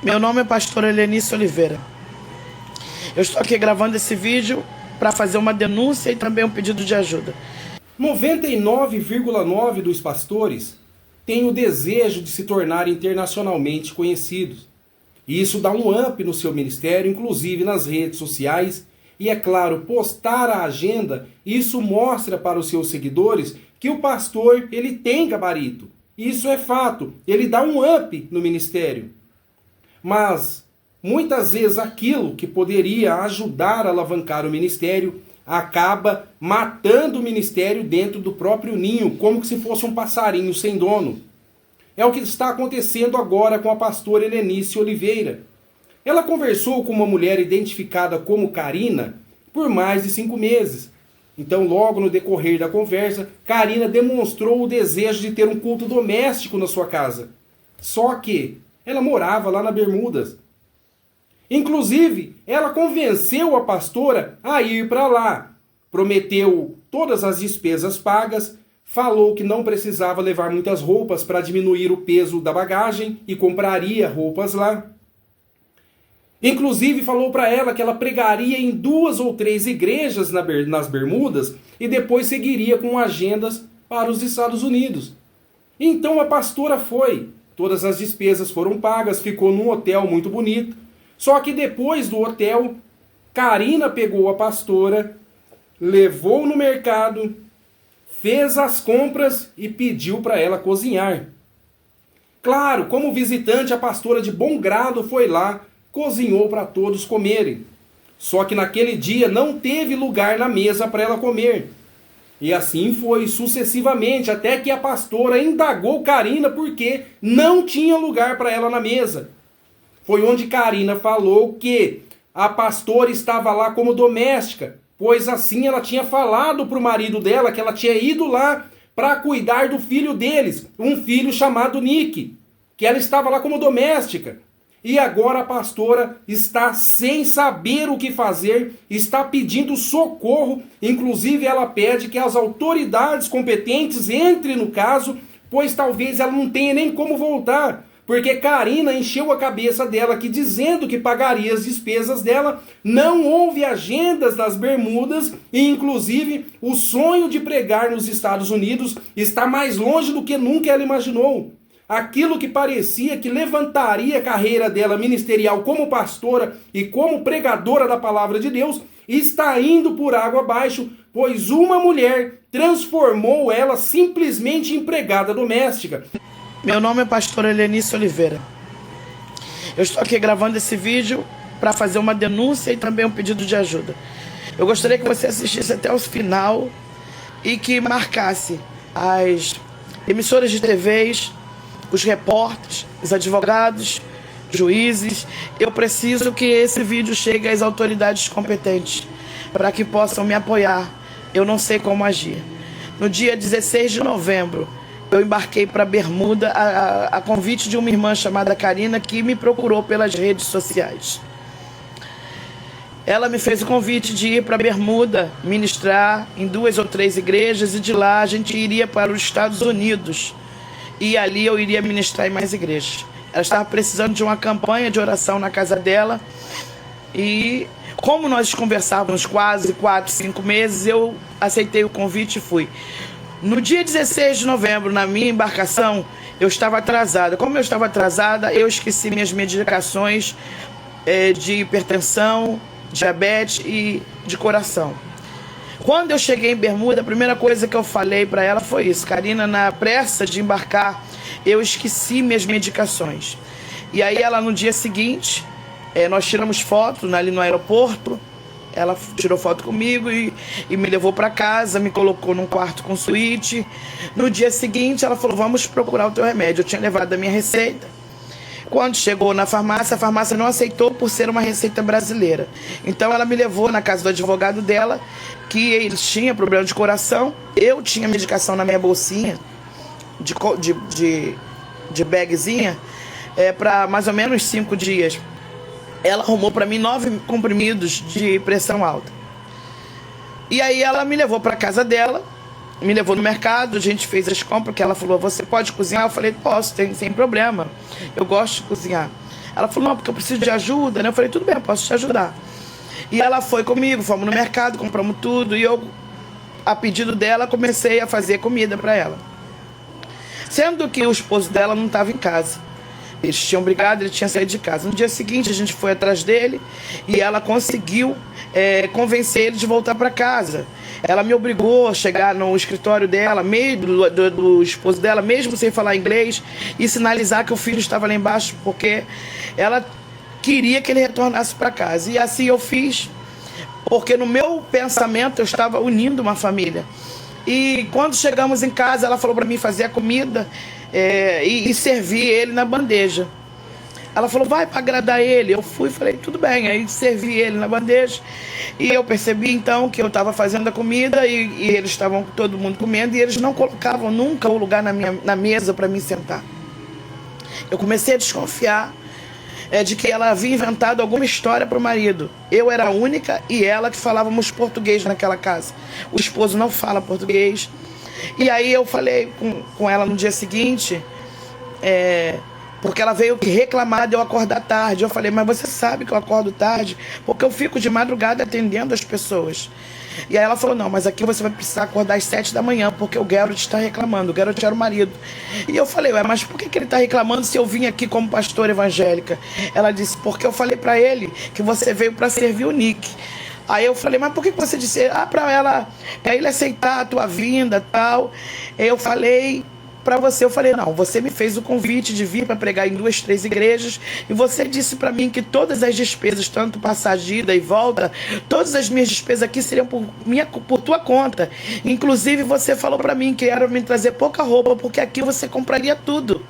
Meu nome é pastora Helenice Oliveira. Eu estou aqui gravando esse vídeo para fazer uma denúncia e também um pedido de ajuda. 99,9% dos pastores têm o desejo de se tornar internacionalmente conhecidos. E isso dá um up no seu ministério, inclusive nas redes sociais. E é claro, postar a agenda, isso mostra para os seus seguidores que o pastor ele tem gabarito. Isso é fato, ele dá um up no ministério. Mas muitas vezes aquilo que poderia ajudar a alavancar o ministério acaba matando o ministério dentro do próprio ninho, como se fosse um passarinho sem dono. É o que está acontecendo agora com a pastora Helenice Oliveira. Ela conversou com uma mulher identificada como Karina por mais de 5 meses. Então, logo no decorrer da conversa, Karina demonstrou o desejo de ter um culto doméstico na sua casa. Só que ela morava lá na Bermudas. Inclusive, ela convenceu a pastora a ir para lá. Prometeu todas as despesas pagas, falou que não precisava levar muitas roupas para diminuir o peso da bagagem e compraria roupas lá. Inclusive falou para ela que ela pregaria em 2 ou 3 igrejas nas Bermudas e depois seguiria com agendas para os Estados Unidos. Então a pastora foi. Todas as despesas foram pagas, ficou num hotel muito bonito. Só que depois do hotel, Karina pegou a pastora, levou no mercado, fez as compras e pediu para ela cozinhar. Claro, como visitante, a pastora de bom grado foi lá, cozinhou para todos comerem. Só que naquele dia não teve lugar na mesa para ela comer. E assim foi sucessivamente, até que a pastora indagou Karina porque não tinha lugar para ela na mesa. Foi onde Karina falou que a pastora estava lá como doméstica, pois assim ela tinha falado para o marido dela que ela tinha ido lá para cuidar do filho deles, um filho chamado Nick, que ela estava lá como doméstica. E agora a pastora está sem saber o que fazer, está pedindo socorro, inclusive ela pede que as autoridades competentes entrem no caso, pois talvez ela não tenha nem como voltar, porque Karina encheu a cabeça dela que dizendo que pagaria as despesas dela, não houve agendas nas Bermudas e inclusive o sonho de pregar nos Estados Unidos está mais longe do que nunca ela imaginou. Aquilo que parecia que levantaria a carreira dela ministerial como pastora e como pregadora da palavra de Deus, está indo por água abaixo, pois uma mulher transformou ela simplesmente em empregada doméstica. Meu nome é pastora Helenice Oliveira. Eu estou aqui gravando esse vídeo para fazer uma denúncia e também um pedido de ajuda. Eu gostaria que você assistisse até o final e que marcasse as emissoras de TVs, os repórteres, os advogados, juízes. Eu preciso que esse vídeo chegue às autoridades competentes para que possam me apoiar. Eu não sei como agir. No dia 16 de novembro, eu embarquei para Bermuda a convite de uma irmã chamada Karina, que me procurou pelas redes sociais. Ela me fez o convite de ir para Bermuda, ministrar em 2 ou 3 igrejas, e de lá a gente iria para os Estados Unidos. E ali eu iria ministrar em mais igrejas. Ela estava precisando de uma campanha de oração na casa dela. E como nós conversávamos quase 4, 5 meses, eu aceitei o convite e fui. No dia 16 de novembro, na minha embarcação, eu estava atrasada. Como eu estava atrasada, eu esqueci minhas medicações de hipertensão, diabetes e de coração. Quando eu cheguei em Bermuda, a primeira coisa que eu falei para ela foi isso. Karina, na pressa de embarcar, eu esqueci minhas medicações. E aí ela, no dia seguinte, nós tiramos foto ali no aeroporto. Ela tirou foto comigo e me levou para casa, me colocou num quarto com suíte. No dia seguinte, ela falou, vamos procurar o teu remédio. Eu tinha levado a minha receita. Quando chegou na farmácia, a farmácia não aceitou por ser uma receita brasileira. Então ela me levou na casa do advogado dela, que ele tinha problema de coração. Eu tinha medicação na minha bolsinha, de bagzinha, para mais ou menos 5 dias. Ela arrumou para mim 9 comprimidos de pressão alta. E aí ela me levou para casa dela, me levou no mercado, a gente fez as compras, que ela falou, você pode cozinhar? Eu falei, posso, sem problema, eu gosto de cozinhar. Ela falou, não, porque eu preciso de ajuda, né? Eu falei, tudo bem, eu posso te ajudar. E ela foi comigo, fomos no mercado, compramos tudo, e eu, a pedido dela, comecei a fazer comida para ela. Sendo que o esposo dela não estava em casa. Eles tinham brigado, ele tinha saído de casa. No dia seguinte, a gente foi atrás dele e ela conseguiu convencer ele de voltar para casa. Ela me obrigou a chegar no escritório dela, meio do esposo dela, mesmo sem falar inglês, e sinalizar que o filho estava lá embaixo, porque ela queria que ele retornasse para casa. E assim eu fiz, porque no meu pensamento eu estava unindo uma família. E quando chegamos em casa, ela falou para mim fazer a comida e servir ele na bandeja. Ela falou, vai para agradar ele. Eu fui e falei, tudo bem. Aí servi ele na bandeja. E eu percebi então que eu estava fazendo a comida e eles estavam todo mundo comendo e eles não colocavam nunca o lugar na mesa para mim sentar. Eu comecei a desconfiar de que ela havia inventado alguma história para o marido. Eu era a única e ela que falávamos português naquela casa. O esposo não fala português. E aí eu falei com ela no dia seguinte, porque ela veio reclamar de eu acordar tarde. Eu falei, mas você sabe que eu acordo tarde porque eu fico de madrugada atendendo as pessoas. E aí ela falou, não, mas aqui você vai precisar acordar às 7 da manhã, porque o Geralt está reclamando, o Geralt era o marido. E eu falei, ué, mas por que ele está reclamando se eu vim aqui como pastora evangélica? Ela disse, porque eu falei para ele que você veio para servir o Nick. Aí eu falei, mas por que você disse? Para ele aceitar a tua vinda e tal. Eu falei para você, não, você me fez o convite de vir para pregar em 2, 3 igrejas e você disse para mim que todas as despesas, tanto passagem, ida e volta, todas as minhas despesas aqui seriam por tua conta. Inclusive você falou para mim que era me trazer pouca roupa porque aqui você compraria tudo,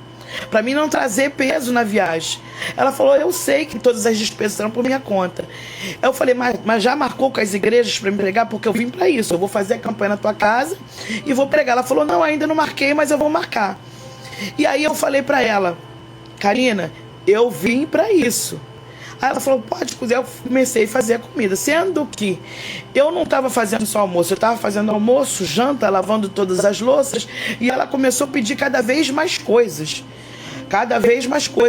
para mim não trazer peso na viagem. Ela falou, eu sei que todas as despesas serão por minha conta. Eu falei, mas já marcou com as igrejas para me pregar? Porque eu vim para isso, eu vou fazer a campanha na tua casa e vou pregar. Ela falou, não, ainda não marquei, mas eu vou marcar. E aí eu falei para ela, Karina, eu vim para isso. Aí ela falou, pode cozinhar. Eu comecei a fazer a comida, sendo que eu não estava fazendo só almoço, eu estava fazendo almoço, janta, lavando todas as louças, e ela começou a pedir cada vez mais coisas,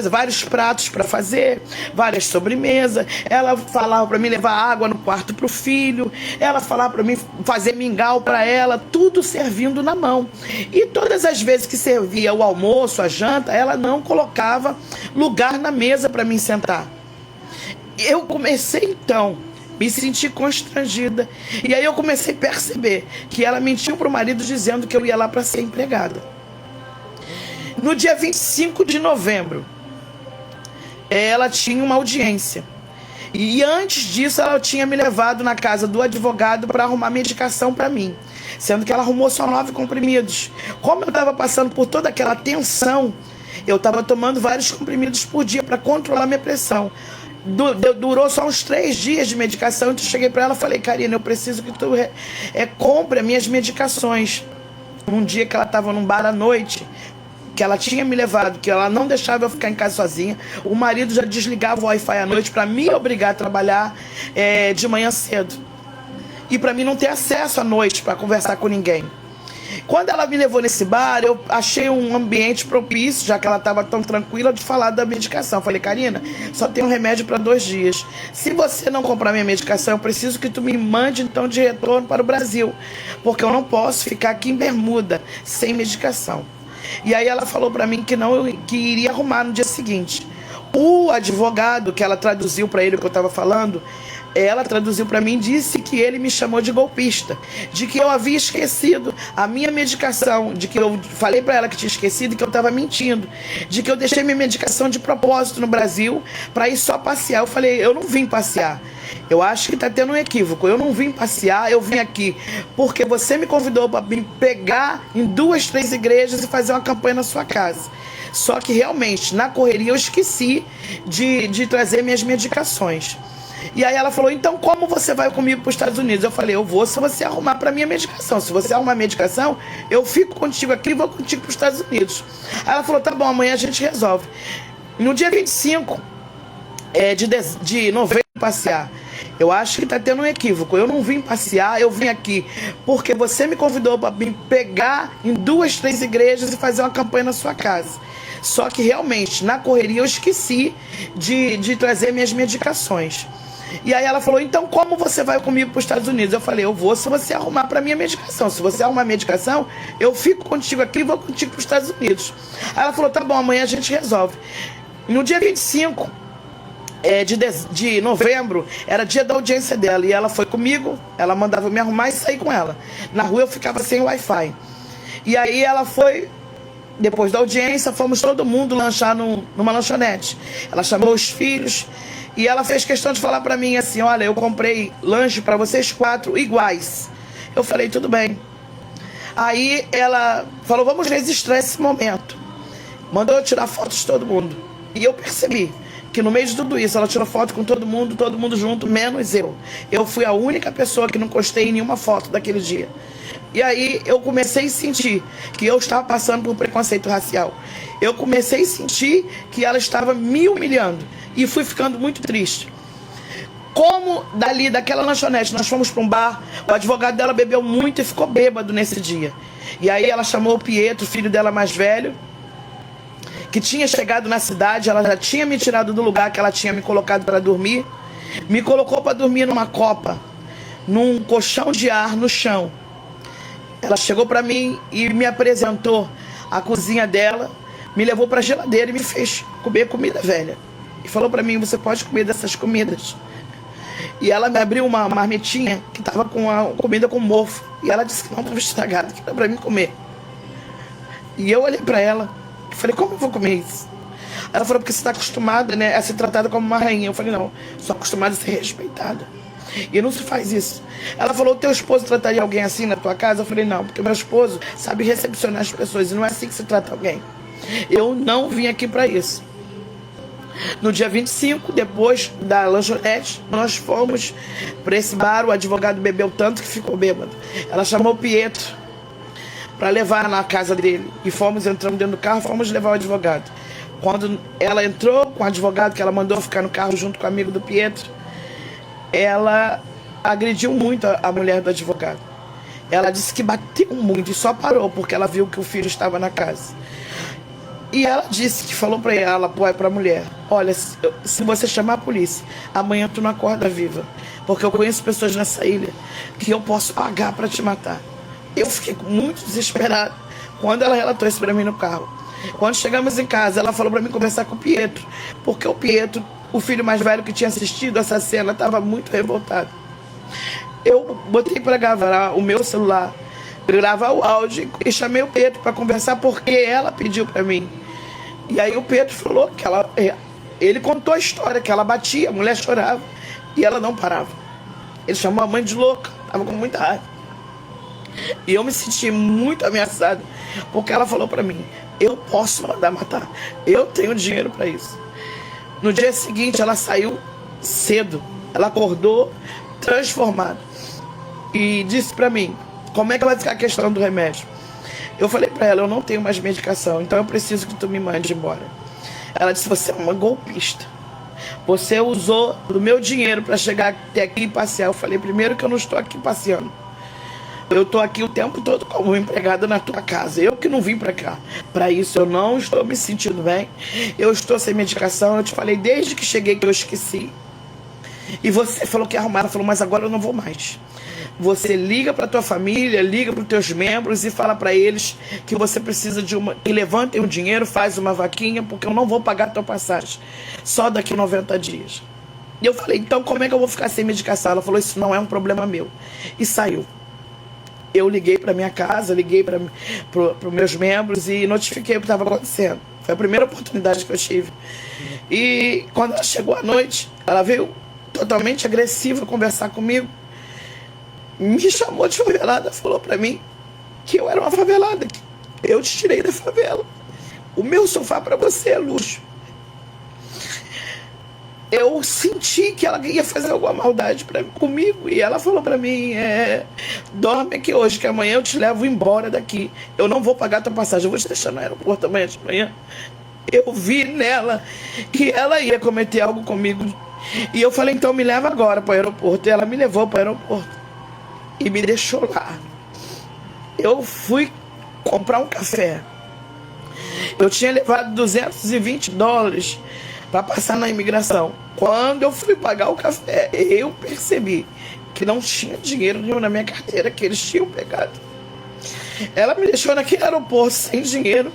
vários pratos para fazer, várias sobremesas. Ela falava para mim levar água no quarto para o filho, ela falava para mim fazer mingau para ela, tudo servindo na mão. E todas as vezes que servia o almoço, a janta, ela não colocava lugar na mesa para mim sentar. Eu comecei então me sentir constrangida, e aí eu comecei a perceber que ela mentiu para o marido dizendo que eu ia lá para ser empregada. No dia 25 de novembro, ela tinha uma audiência. E antes disso, ela tinha me levado na casa do advogado para arrumar medicação para mim. Sendo que ela arrumou só 9 comprimidos. Como eu estava passando por toda aquela tensão, eu estava tomando vários comprimidos por dia para controlar minha pressão. Durou só uns 3 dias de medicação. Então eu cheguei para ela e falei, Karina, eu preciso que tu compre as minhas medicações. Um dia que ela estava num bar à noite, que ela tinha me levado, que ela não deixava eu ficar em casa sozinha. O marido já desligava o Wi-Fi à noite para me obrigar a trabalhar de manhã cedo. E para mim não ter acesso à noite para conversar com ninguém. Quando ela me levou nesse bar, eu achei um ambiente propício, já que ela estava tão tranquila, de falar da medicação. Falei, Karina, só tem um remédio para 2 dias. Se você não comprar minha medicação, eu preciso que tu me mande então de retorno para o Brasil, porque eu não posso ficar aqui em Bermuda sem medicação. E aí ela falou para mim que iria arrumar no dia seguinte. O advogado que ela traduziu para ele o que eu estava falando, ela traduziu para mim e disse que ele me chamou de golpista, de que eu havia esquecido a minha medicação, de que eu falei para ela que tinha esquecido e que eu estava mentindo, de que eu deixei minha medicação de propósito no Brasil para ir só passear. Eu falei, eu não vim passear. Eu acho que está tendo um equívoco. Eu não vim passear, eu vim aqui porque você me convidou para me pegar em 2, 3 igrejas e fazer uma campanha na sua casa. Só que realmente, na correria, eu esqueci de trazer minhas medicações. E aí ela falou, então como você vai comigo para os Estados Unidos? Eu falei, eu vou se você arrumar para minha medicação. Se você arrumar a medicação, eu fico contigo aqui e vou contigo para os Estados Unidos. Aí ela falou, tá bom, amanhã a gente resolve. No dia 25 de novembro, passear. Eu acho que está tendo um equívoco. Eu não vim passear, eu vim aqui porque você me convidou para me pegar em 2, 3 igrejas e fazer uma campanha na sua casa. Só que realmente, na correria, eu esqueci de trazer minhas medicações. E aí ela falou, então como você vai comigo para os Estados Unidos? Eu falei, eu vou se você arrumar para minha medicação. Se você arrumar a medicação, eu fico contigo aqui e vou contigo para os Estados Unidos. Aí ela falou, tá bom, amanhã a gente resolve. No dia 25 de novembro, era dia da audiência dela. E ela foi comigo, ela mandava eu me arrumar e sair com ela. Na rua eu ficava sem Wi-Fi. E aí ela foi... Depois da audiência, fomos todo mundo lanchar numa lanchonete. Ela chamou os filhos e ela fez questão de falar pra mim assim, olha, eu comprei lanche pra vocês 4 iguais. Eu falei, tudo bem. Aí ela falou, vamos registrar esse momento. Mandou eu tirar fotos de todo mundo. E eu percebi que no meio de tudo isso, ela tirou foto com todo mundo junto, menos eu. Eu fui a única pessoa que não postei nenhuma foto daquele dia. E aí eu comecei a sentir que eu estava passando por preconceito racial. Eu comecei a sentir que ela estava me humilhando. E fui ficando muito triste. Como daquela lanchonete, nós fomos para um bar, o advogado dela bebeu muito e ficou bêbado nesse dia. E aí ela chamou o Pietro, filho dela mais velho, que tinha chegado na cidade, ela já tinha me tirado do lugar que ela tinha me colocado para dormir. Me colocou para dormir numa copa, num colchão de ar no chão. Ela chegou para mim e me apresentou a cozinha dela, me levou para a geladeira e me fez comer comida velha. E falou para mim, você pode comer dessas comidas. E ela me abriu uma marmitinha que estava com a comida com mofo. E ela disse que não estava estragada, que era para mim comer. E eu olhei para ela e falei, como eu vou comer isso? Ela falou, porque você está acostumada, né, a ser tratada como uma rainha. Eu falei, não, sou acostumada a ser respeitada. E não se faz isso. Ela falou, teu esposo trataria alguém assim na tua casa? Eu falei, não, porque meu esposo sabe recepcionar as pessoas. E não é assim que se trata alguém. Eu não vim aqui para isso. No dia 25, depois da lanchonete, nós fomos para esse bar. O advogado bebeu tanto que ficou bêbado. Ela chamou o Pietro para levar na casa dele. E fomos entrando dentro do carro, fomos levar o advogado. Quando ela entrou com o advogado, que ela mandou ficar no carro junto com o amigo do Pietro, ela agrediu muito a mulher do advogado. Ela disse que bateu muito e só parou porque ela viu que o filho estava na casa. E ela disse que falou para ela, para a mulher, olha, se você chamar a polícia, amanhã tu não acorda viva, porque eu conheço pessoas nessa ilha que eu posso pagar para te matar. Eu fiquei muito desesperada quando ela relatou isso para mim no carro. Quando chegamos em casa, ela falou para mim conversar com o Pietro, porque o Pietro, o filho mais velho que tinha assistido essa cena, estava muito revoltado. Eu botei para gravar o meu celular, gravar o áudio e chamei o Pedro para conversar porque ela pediu para mim. E aí o Pedro falou que ele contou a história, que ela batia, a mulher chorava e ela não parava. Ele chamou a mãe de louca, estava com muita raiva. E eu me senti muito ameaçado porque ela falou para mim, eu posso mandar matar, eu tenho dinheiro para isso. No dia seguinte ela saiu cedo, ela acordou transformada e disse para mim, como é que vai ficar a questão do remédio? Eu falei para ela, eu não tenho mais medicação, então eu preciso que tu me mande embora. Ela disse, você é uma golpista. Você usou do meu dinheiro para chegar até aqui e passear. Eu falei, primeiro que eu não estou aqui passeando. Eu estou aqui o tempo todo como empregada na tua casa. Eu que não vim para cá. Para isso eu não estou me sentindo bem. Eu estou sem medicação. Eu te falei desde que cheguei que eu esqueci. E você falou que ia arrumar. Ela falou, mas agora eu não vou mais. Você liga para tua família, liga para os teus membros e fala para eles que você precisa de que levantem o dinheiro, faz uma vaquinha, porque eu não vou pagar a tua passagem. Só daqui 90 dias. E eu falei, então como é que eu vou ficar sem medicação? Ela falou, isso não é um problema meu. E saiu. Eu liguei para minha casa, liguei para os meus membros e notifiquei o que estava acontecendo. Foi a primeira oportunidade que eu tive. E quando ela chegou à noite, ela veio totalmente agressiva conversar comigo. Me chamou de favelada, falou para mim que eu era uma favelada, que eu te tirei da favela. O meu sofá para você é luxo. Eu senti que ela ia fazer alguma maldade comigo. E ela falou pra mim, dorme aqui hoje, que amanhã eu te levo embora daqui. Eu não vou pagar tua passagem, eu vou te deixar no aeroporto amanhã de manhã. Eu vi nela que ela ia cometer algo comigo. E eu falei, então me leva agora para o aeroporto. E ela me levou para o aeroporto e me deixou lá. Eu fui comprar um café. Eu tinha levado $220 para passar na imigração. Quando eu fui pagar o café, eu percebi que não tinha dinheiro nenhum na minha carteira, que eles tinham pegado. Ela me deixou naquele aeroporto sem dinheiro,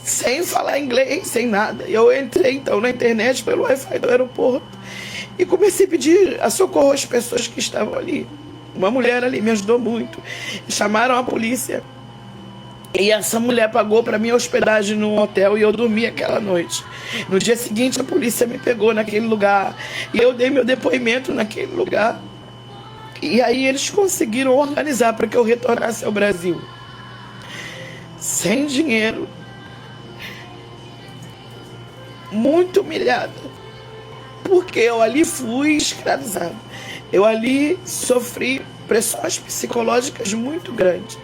sem falar inglês, sem nada. Eu entrei então na internet pelo Wi-Fi do aeroporto e comecei a pedir a socorro às pessoas que estavam ali. Uma mulher ali me ajudou muito. Chamaram a polícia. E essa mulher pagou para minha hospedagem no hotel e eu dormi aquela noite. No dia seguinte a polícia me pegou naquele lugar e eu dei meu depoimento naquele lugar. E aí eles conseguiram organizar para que eu retornasse ao Brasil. Sem dinheiro. Muito humilhada. Porque eu ali fui escravizada. Eu ali sofri pressões psicológicas muito grandes.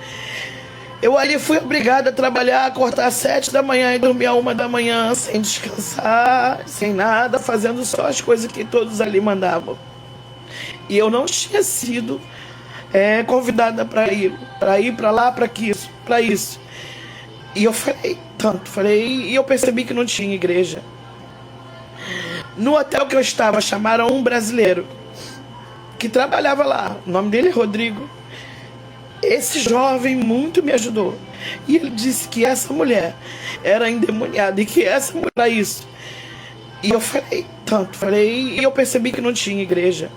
Eu ali fui obrigada a trabalhar, acordar às 7 da manhã e dormir à 1 da manhã, sem descansar, sem nada, fazendo só as coisas que todos ali mandavam. E eu não tinha sido convidada para ir para lá, para isso. E eu falei, e eu percebi que não tinha igreja. No hotel que eu estava, chamaram um brasileiro que trabalhava lá, o nome dele é Rodrigo. Esse jovem muito me ajudou. E ele disse que essa mulher era endemoniada e que essa mulher era isso. E eu falei, e eu percebi que não tinha igreja.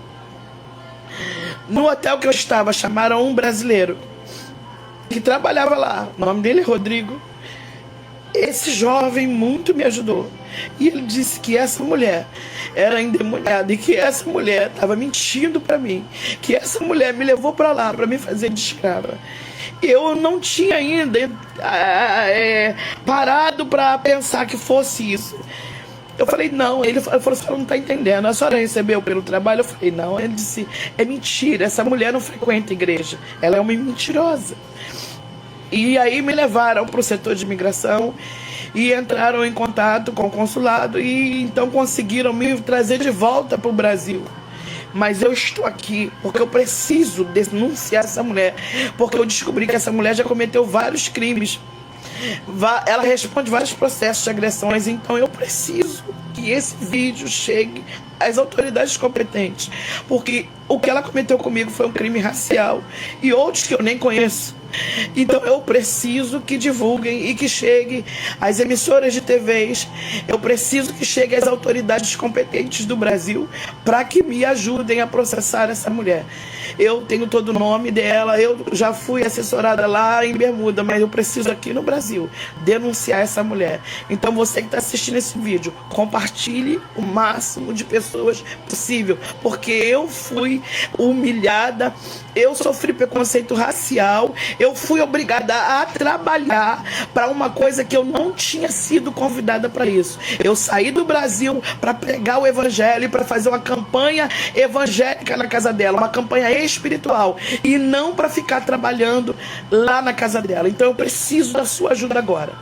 No hotel que eu estava, chamaram um brasileiro que trabalhava lá, o nome dele é Rodrigo. Esse jovem muito me ajudou. E ele disse que essa mulher era endemoniada e que essa mulher estava mentindo para mim, que essa mulher me levou para lá para me fazer de escrava. Eu não tinha ainda parado para pensar que fosse isso. Eu falei, não. Ele falou, a senhora não está entendendo. A senhora recebeu pelo trabalho? Eu falei, não. Ele disse, é mentira, essa mulher não frequenta igreja, ela é uma mentirosa. E aí me levaram para o setor de imigração e entraram em contato com o consulado e então conseguiram me trazer de volta para o Brasil. Mas eu estou aqui porque eu preciso denunciar essa mulher, porque eu descobri que essa mulher já cometeu vários crimes. Ela responde vários processos de agressões, então eu preciso que esse vídeo chegue às autoridades competentes, porque o que ela cometeu comigo foi um crime racial e outros que eu nem conheço. Então eu preciso que divulguem e que chegue às emissoras de TVs. Eu preciso que chegue às autoridades competentes do Brasil para que me ajudem a processar essa mulher. Eu tenho todo o nome dela, eu já fui assessorada lá em Bermuda, mas eu preciso aqui no Brasil denunciar essa mulher. Então você que está assistindo esse vídeo, compartilhe o máximo de pessoas possível, porque eu fui humilhada, eu sofri preconceito racial, eu fui obrigada a trabalhar para uma coisa que eu não tinha sido convidada para isso. Eu saí do Brasil para pregar o evangelho e para fazer uma campanha evangélica na casa dela, uma campanha espiritual, e não para ficar trabalhando lá na casa dela. Então eu preciso da sua ajuda agora.